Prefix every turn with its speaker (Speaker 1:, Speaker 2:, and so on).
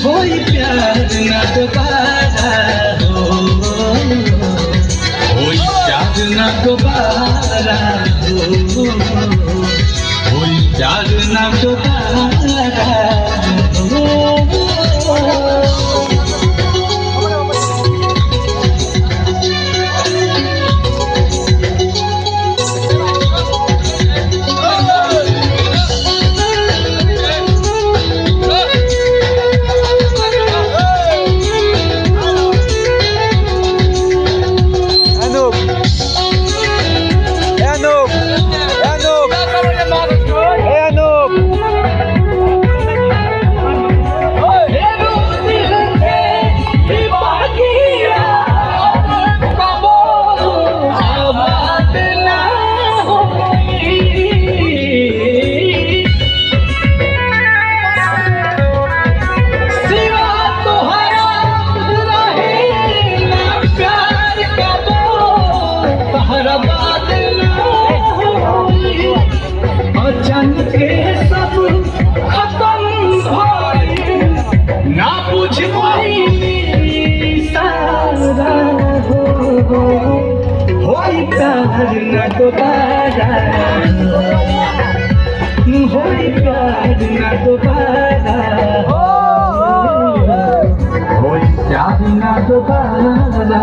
Speaker 1: होई प्यार ना दोबारा हो, होई प्यार ना दोबारा हो, होई प्यार ना दोबारा हो। सब खत्म ना पूछ सारा होई प्यार ना दोबारा, होई प्यार ना दोबारा, होई प्यार ना दोबारा।